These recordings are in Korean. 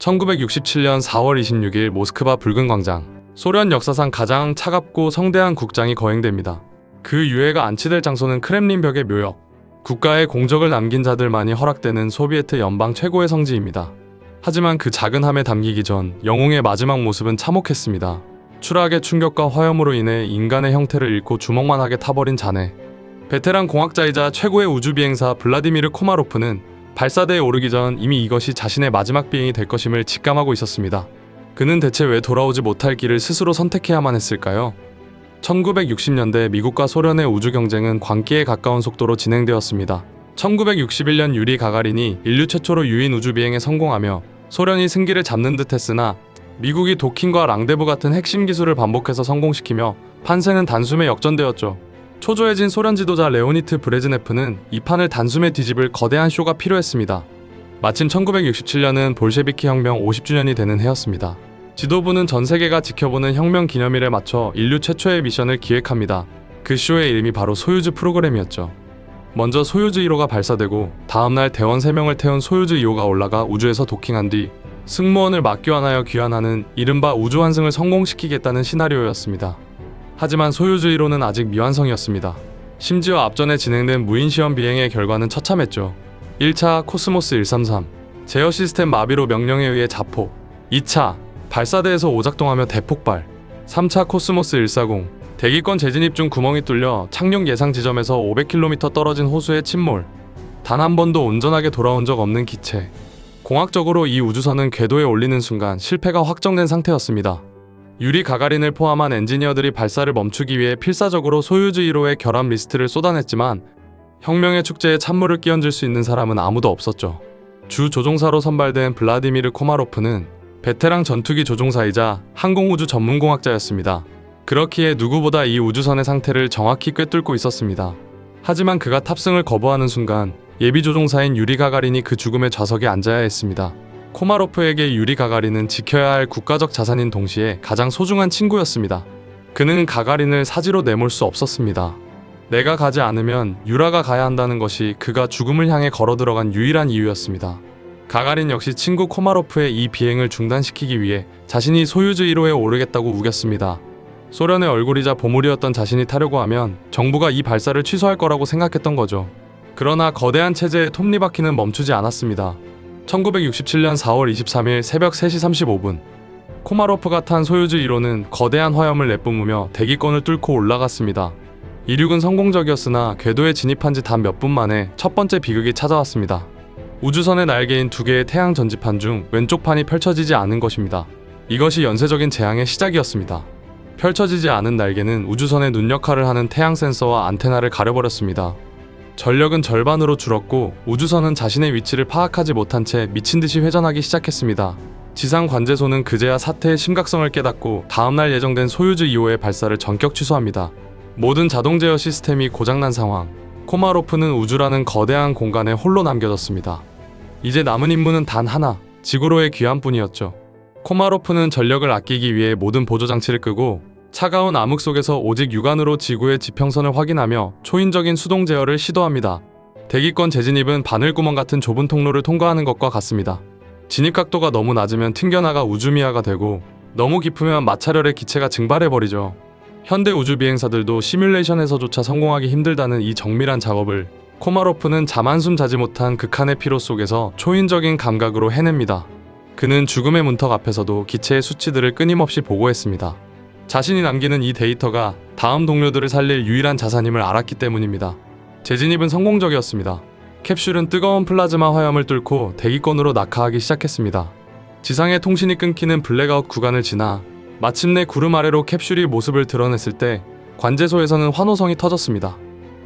1967년 4월 26일 모스크바 붉은 광장. 소련 역사상 가장 차갑고 성대한 국장이 거행됩니다. 그 유해가 안치될 장소는 크렘린 벽의 묘역. 국가의 공적을 남긴 자들만이 허락되는 소비에트 연방 최고의 성지입니다. 하지만 그 작은 함에 담기기 전 영웅의 마지막 모습은 참혹했습니다. 추락의 충격과 화염으로 인해 인간의 형태를 잃고 주먹만하게 타버린 자네. 베테랑 공학자이자 최고의 우주비행사 블라디미르 코마로프는 발사대에 오르기 전 이미 이것이 자신의 마지막 비행이 될 것임을 직감하고 있었습니다. 그는 대체 왜 돌아오지 못할 길을 스스로 선택해야만 했을까요? 1960년대 미국과 소련의 우주 경쟁은 광기에 가까운 속도로 진행되었습니다. 1961년 유리 가가린이 인류 최초로 유인 우주 비행에 성공하며 소련이 승기를 잡는 듯 했으나 미국이 도킹과 랑데부 같은 핵심 기술을 반복해서 성공시키며 판세는 단숨에 역전되었죠. 초조해진 소련 지도자 레오니트 브레즈네프는 이 판을 단숨에 뒤집을 거대한 쇼가 필요했습니다. 마침 1967년은 볼셰비키 혁명 50주년이 되는 해였습니다. 지도부는 전 세계가 지켜보는 혁명 기념일에 맞춰 인류 최초의 미션을 기획합니다. 그 쇼의 이름이 바로 소유즈 프로그램이었죠. 먼저 소유즈 1호가 발사되고 다음날 대원 3명을 태운 소유즈 2호가 올라가 우주에서 도킹한 뒤 승무원을 맞교환하여 귀환하는 이른바 우주환승을 성공시키겠다는 시나리오였습니다. 하지만 소유즈 1호는 아직 미완성이었습니다. 심지어 앞전에 진행된 무인시험 비행의 결과는 처참했죠. 1차 코스모스 133 제어 시스템 마비로 명령에 의해 자포, 2차 발사대에서 오작동하며 대폭발, 3차 코스모스 140 대기권 재진입 중 구멍이 뚫려 착륙 예상 지점에서 500km 떨어진 호수에 침몰. 단 한 번도 온전하게 돌아온 적 없는 기체. 공학적으로 이 우주선은 궤도에 올리는 순간 실패가 확정된 상태였습니다. 유리 가가린을 포함한 엔지니어들이 발사를 멈추기 위해 필사적으로 소유즈 1호의 결함 리스트를 쏟아냈지만 혁명의 축제에 찬물을 끼얹을 수 있는 사람은 아무도 없었죠. 주 조종사로 선발된 블라디미르 코마로프는 베테랑 전투기 조종사이자 항공우주 전문공학자였습니다. 그렇기에 누구보다 이 우주선의 상태를 정확히 꿰뚫고 있었습니다. 하지만 그가 탑승을 거부하는 순간 예비 조종사인 유리 가가린이 그 죽음의 좌석에 앉아야 했습니다. 코마로프에게 유리 가가린은 지켜야 할 국가적 자산인 동시에 가장 소중한 친구였습니다. 그는 가가린을 사지로 내몰 수 없었습니다. 내가 가지 않으면 유라가 가야 한다는 것이 그가 죽음을 향해 걸어들어간 유일한 이유였습니다. 가가린 역시 친구 코마로프의 이 비행을 중단시키기 위해 자신이 소유즈 1호에 오르겠다고 우겼습니다. 소련의 얼굴이자 보물이었던 자신이 타려고 하면 정부가 이 발사를 취소할 거라고 생각했던 거죠. 그러나 거대한 체제의 톱니바퀴는 멈추지 않았습니다. 1967년 4월 23일 새벽 3시 35분 코마로프가 탄 소유즈 1호는 거대한 화염을 내뿜으며 대기권을 뚫고 올라갔습니다. 이륙은 성공적이었으나 궤도에 진입한 지 단 몇 분 만에 첫 번째 비극이 찾아왔습니다. 우주선의 날개인 2개의 태양 전지판 중 왼쪽 판이 펼쳐지지 않은 것입니다. 이것이 연쇄적인 재앙의 시작이었습니다. 펼쳐지지 않은 날개는 우주선의 눈 역할을 하는 태양 센서와 안테나를 가려버렸습니다. 전력은 절반으로 줄었고 우주선은 자신의 위치를 파악하지 못한 채 미친듯이 회전하기 시작했습니다. 지상 관제소는 그제야 사태의 심각성을 깨닫고 다음날 예정된 소유즈 2호의 발사를 전격 취소합니다. 모든 자동 제어 시스템이 고장난 상황. 코마로프는 우주라는 거대한 공간에 홀로 남겨졌습니다. 이제 남은 임무는 단 하나, 지구로의 귀환뿐이었죠. 코마로프는 전력을 아끼기 위해 모든 보조장치를 끄고 차가운 암흑 속에서 오직 육안으로 지구의 지평선을 확인하며 초인적인 수동 제어를 시도합니다. 대기권 재진입은 바늘구멍 같은 좁은 통로를 통과하는 것과 같습니다. 진입 각도가 너무 낮으면 튕겨나가 우주미아가 되고 너무 깊으면 마찰열의 기체가 증발해버리죠. 현대 우주 비행사들도 시뮬레이션에서조차 성공하기 힘들다는 이 정밀한 작업을 코마로프는 잠 한숨 자지 못한 극한의 피로 속에서 초인적인 감각으로 해냅니다. 그는 죽음의 문턱 앞에서도 기체의 수치들을 끊임없이 보고했습니다. 자신이 남기는 이 데이터가 다음 동료들을 살릴 유일한 자산임을 알았기 때문입니다. 재진입은 성공적이었습니다. 캡슐은 뜨거운 플라즈마 화염을 뚫고 대기권으로 낙하하기 시작했습니다. 지상의 통신이 끊기는 블랙아웃 구간을 지나 마침내 구름 아래로 캡슐이 모습을 드러냈을 때 관제소에서는 환호성이 터졌습니다.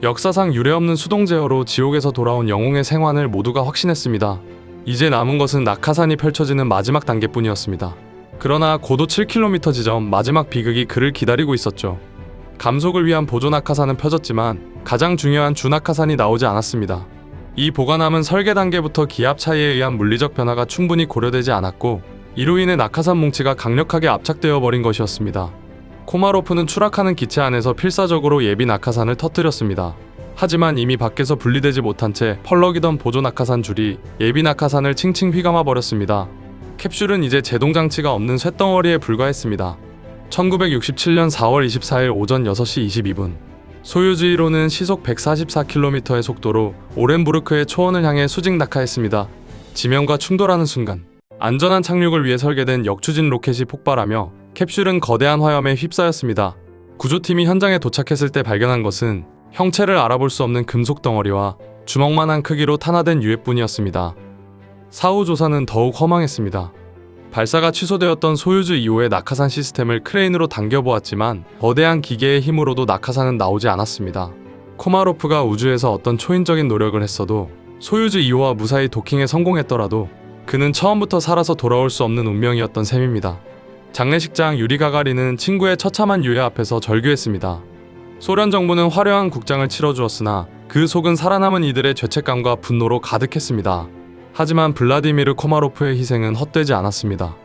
역사상 유례없는 수동 제어로 지옥에서 돌아온 영웅의 생還을 모두가 확신했습니다. 이제 남은 것은 낙하산이 펼쳐지는 마지막 단계뿐이었습니다. 그러나 고도 7km 지점 마지막 비극이 그를 기다리고 있었죠. 감속을 위한 보조 낙하산은 펴졌지만 가장 중요한 준낙하산이 나오지 않았습니다. 이 보관함은 설계 단계부터 기압 차이에 의한 물리적 변화가 충분히 고려되지 않았고 이로 인해 낙하산 뭉치가 강력하게 압착되어 버린 것이었습니다. 코마로프는 추락하는 기체 안에서 필사적으로 예비 낙하산을 터뜨렸습니다. 하지만 이미 밖에서 분리되지 못한 채 펄럭이던 보조 낙하산 줄이 예비 낙하산을 칭칭 휘감아 버렸습니다. 캡슐은 이제 제동 장치가 없는 쇳덩어리에 불과했습니다. 1967년 4월 24일 오전 6시 22분 소유주 1호는 시속 144km의 속도로 오렌부르크의 초원을 향해 수직 낙하했습니다. 지면과 충돌하는 순간 안전한 착륙을 위해 설계된 역추진 로켓이 폭발하며 캡슐은 거대한 화염에 휩싸였습니다. 구조팀이 현장에 도착했을 때 발견한 것은 형체를 알아볼 수 없는 금속 덩어리와 주먹만한 크기로 탄화된 유해뿐이었습니다. 사후 조사는 더욱 허망했습니다. 발사가 취소되었던 소유주 2호의 낙하산 시스템을 크레인으로 당겨보았지만 거대한 기계의 힘으로도 낙하산은 나오지 않았습니다. 코마로프가 우주에서 어떤 초인적인 노력을 했어도 소유주 2호와 무사히 도킹에 성공했더라도 그는 처음부터 살아서 돌아올 수 없는 운명이었던 셈입니다. 장례식장 유리 가가린은 친구의 처참한 유해 앞에서 절규했습니다. 소련 정부는 화려한 국장을 치러주었으나 그 속은 살아남은 이들의 죄책감과 분노로 가득했습니다. 하지만 블라디미르 코마로프의 희생은 헛되지 않았습니다.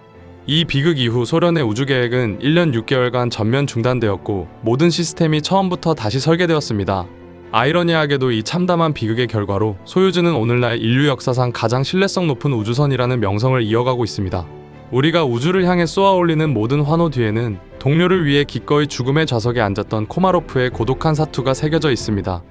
이 비극 이후 소련의 우주계획은 1년 6개월간 전면 중단되었고 모든 시스템이 처음부터 다시 설계되었습니다. 아이러니하게도 이 참담한 비극의 결과로 소유주는 오늘날 인류 역사상 가장 신뢰성 높은 우주선이라는 명성을 이어가고 있습니다. 우리가 우주를 향해 쏘아올리는 모든 환호 뒤에는 동료를 위해 기꺼이 죽음의 좌석에 앉았던 코마로프의 고독한 사투가 새겨져 있습니다.